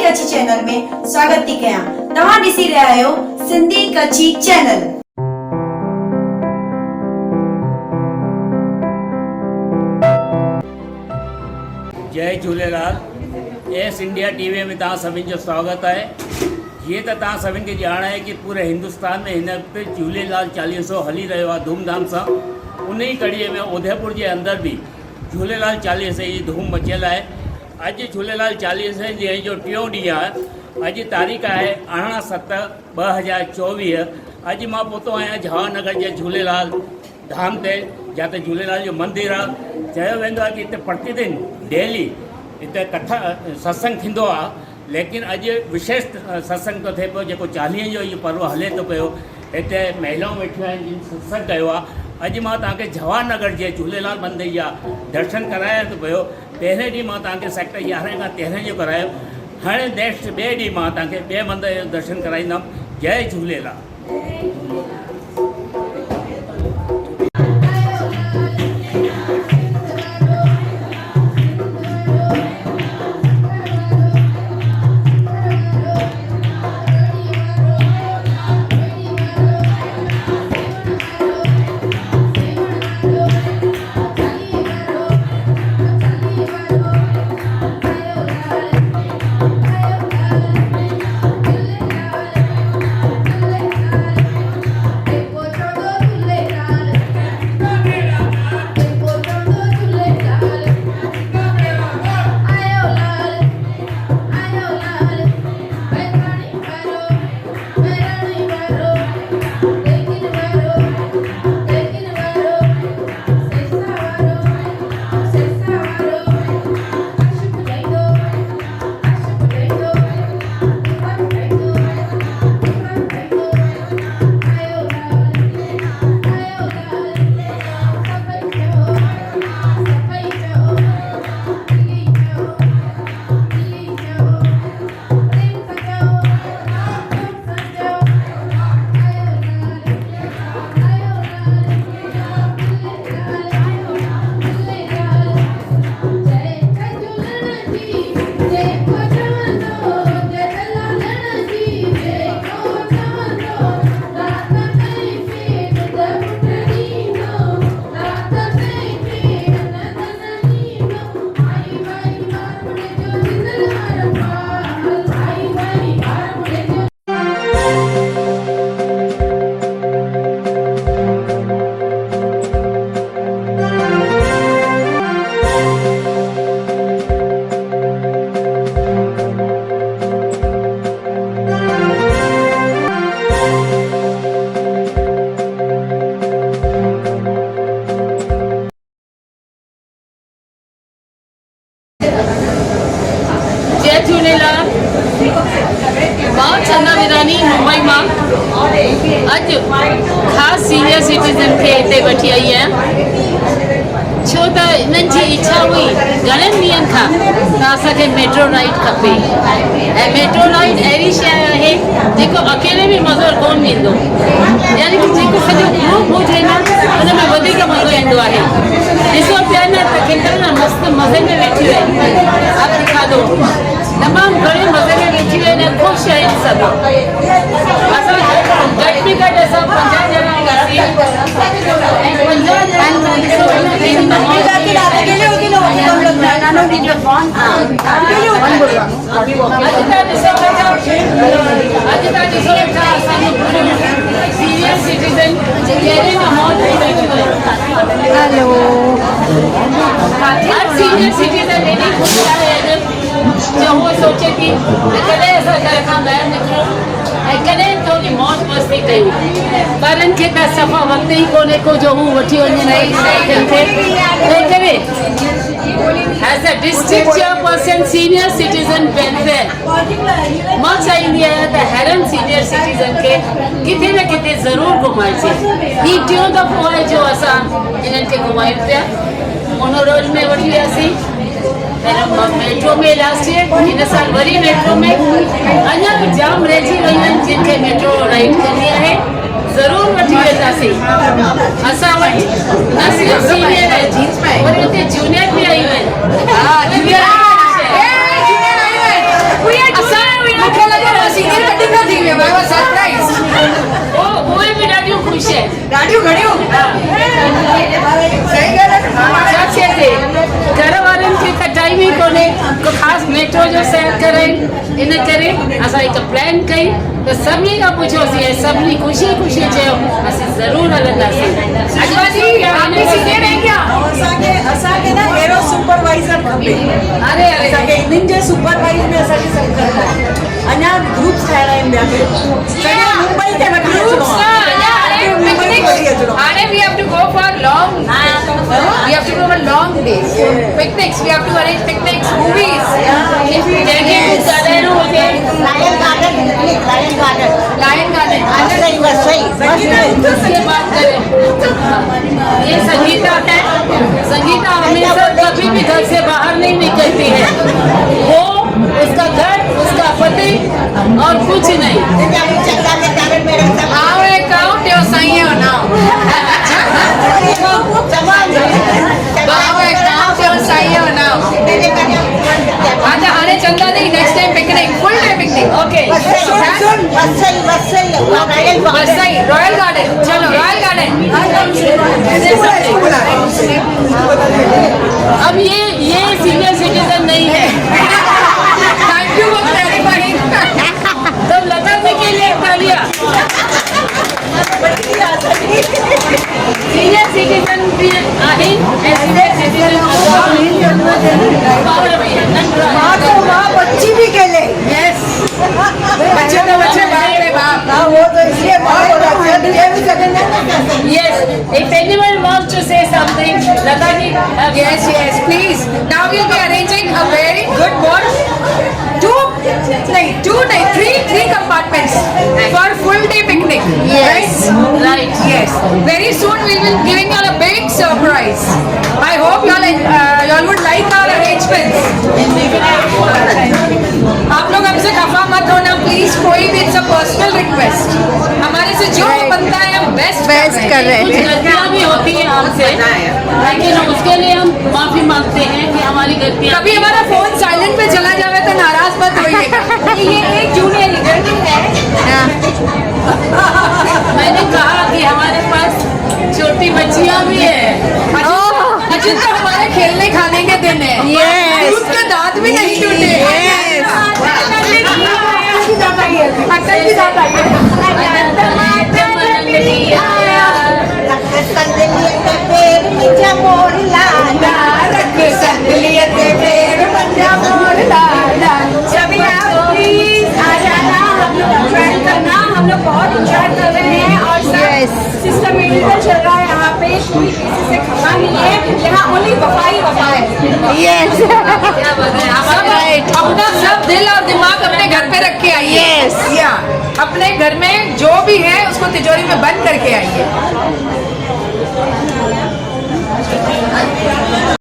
कच्छी channel में स्वागत थी कयां। तव्हां ॾिसी रहिया आहियो सिंधी कच्छी चैनल। जय झूलेलाल। एस इंडिया टीवी में तव्हां सभिनी जो स्वागत है। ये तो तव्हां सभिनी खे ॼाण है कि पूरे हिंदुस्तान में हिन वक़्तु झूलेलाल चालीहो हली रहियो आहे धूमधाम सां। उन ही कड़ीअ में उदयपुर के अंदर भी झूलेलाल चालीहे जी धूम मचियल है। अॼु झूलेलाल चालीहे ॾींहं जो टियों ॾींहुं आहे। अॼु तारीख़ आहे 18/7/2024। अॼु मां पहुतो आहियां जवाहरनगर के झूलेलाल धाम ते, जिते झूलेलाल जो मंदिर आहे। चयो वेंदो आहे कि हिते प्रतिदिन डेली हिते कथा सत्संग थींदो आहे, लेकिन अॼु विशेष सत्संग तो थिए पियो जेको चालीहे जो इहो पर्व हले तो पियो। हिते महिलाऊं वेठियूं आहिनि जिन सत्संग कयो आहे। अॼु मां तव्हांखे जवाहरनगर जे झूलेलाल मंदिर जा दर्शन कराया थो पियो। पहिरें ॾींहुं मां तव्हांखे सेक्टर 11 खां 13 जो करायो। हाणे नेक्स्ट ॿिए ॾींहुं मां तव्हांखे ॿिए मंदर जो दर्शन कराईंदुमि। जय झूलेलाल। मुंबई में अज खास सीनियर सिटीजन के इतने वठी आई है, छो त इन्हनि जी इच्छा हुई घणनि ॾींहंनि खां त असांखे मेट्रो राइड खपे। ऐं मेट्रो राइड अहिड़ी शइ आहे जेको अकेले में मज़ो कोन ईंदो, यानी कि जेको सॼो ग्रुप हुजे न उन में वधीक मज़ो ईंदो आहे। ॾिसो पिया न त केतिरा न मस्तु मज़े में वेठी आहिनि। आप दिखा दो, तमामु घणे मज़े में वेठी आहिनि, ख़ुशि आहिनि सभु। असां घटि में घटि असां 50 ॼणा हुआसीं ऐं 50 सीनियर सिटीजन हर सीनियर सिटीजन एॾी ख़ुशि आहे जो वो सोचे थी कॾहिं असां घर खां ॿाहिरि निकिरूं ऐं कॾहिं थोरी मौज मस्ती कयूं। ॿारनि खे त सफ़ा वक़्तु ई कोन्हे को जो हू वठी वञनि। As a district chairperson, senior citizen welfare, मां चाहींदी आहियां त हर सीनियर सिटीजन खे किथे न किथे ज़रूर घुमाइजे। ही टियों दफ़ो आहे जो असां इन्हनि खे घुमायूं पिया। मोनोरोल में वठी वियासीं, मेट्रो में लास्ट ईयर, इन साल वरी मेट्रो में। अञा भी जाम रहिजी वयूं आहिनि जिनखे मेट्रो राइड करनी आहे। ज़रूर वठी वेंदासीं। असां वटि न सिर्फ़ सीनियर आहिनि, वरी हुते जूनियर भी आयूं आहिनि। असां मूंखे लॻो मां सीनियर कटिंग न थी वियमि, आई वाज सरप्राइज। उहे बि ॾाढियूं ख़ुशि आहिनि। ॾाढियूं घणियूं सही ॻाल्हि आहे। छा चइजे घर वारनि खे त टाइम ई कोन्हे को ख़ासि मेट्रो जो सैर कराइनि, इन करे असां हिकु प्लान कई त सभिनी खां पुछियोसीं ऐं सभिनी ख़ुशी ख़ुशी चयो असीं ज़रूरु हलंदासीं। अजवा जी आप भी सीनियर हैं क्या? असांखे न अहिड़ो सुपरवाइज़र खपे। अरे अरे असांखे इन्हनि जे सुपरवाइज़ में असांखे सभु करिणो आहे। अञा ग्रुप्स ठाहिणा आहिनि ॿिया सॼे मुंबई खे वठी अचिणो आहे। Ane, we have to go for long. We have to go for long days. Picnics. We have to arrange picnics, movies. Lion Garden. ये संगीता है। संगीता हमेशा कभी भी घर से बाहर नहीं निकलती है। वो उसका घर, उसका पति और कुछ नहीं। How I count your sign here now. How I count your sign here now. अच्छा आने चंदा नहीं next time picnic, full day picnic. Okay. Vasai royal garden, चलो रॉयल गार्डन। अब ये सीनियर सिटीजन नहीं है। Thank you for clarifying. तो लता जी के लिए तालियां। सीनियर सिटीजन भी आहे ऐं सीनियर सिटीजन बच्ची भी खेले। यस बच्चे तो बच्चे बाप रे बाप। वो तो इसलिए बात हो रहा है। ये भी करेंगे। Yes, if anyone wants to say something, Lata ji. Yes, yes, please. Now we'll be arranging a very good board. Three compartments for full day picnic. Yes, right. Yes. Very soon we will be giving you all a big surprise. I hope y'all would like our arrangements. आप लोग हमसे खफा मत होना please, कोई भी it's a personal request. हमारे से जो बनता है हम बेस्ट कर रहे कुछ गलतियाँ भी होती हैं हमसे, लेकिन उसके लिए हम माफी मांगते हैं कि हमारी गलतियाँ। कभी हमारा फोन साइलेंट पे चला जावे तो नाराज मत होइएगा। ये एक जूनियर लीडर भी है। मैंने कहा कि हमारे पास छोटी बच्चियाँ भी है। अजित तो हमारे खेलने खाने के दिन है। दूध के दांत भी नहीं टूटे। अटल की दांत आई है। हम लोग बहुत इंजॉय कर रहे हैं और सिस्टम मीडिया चल रहा है यहाँ पे। कोई किसी से खफा नहीं है, यहाँ ओनली वफा ही वफा है। अपना सब दिल और दिमाग अपने घर पे रख के आइए। या अपने घर में जो भी है उसको तिजोरी में बंद करके आइए।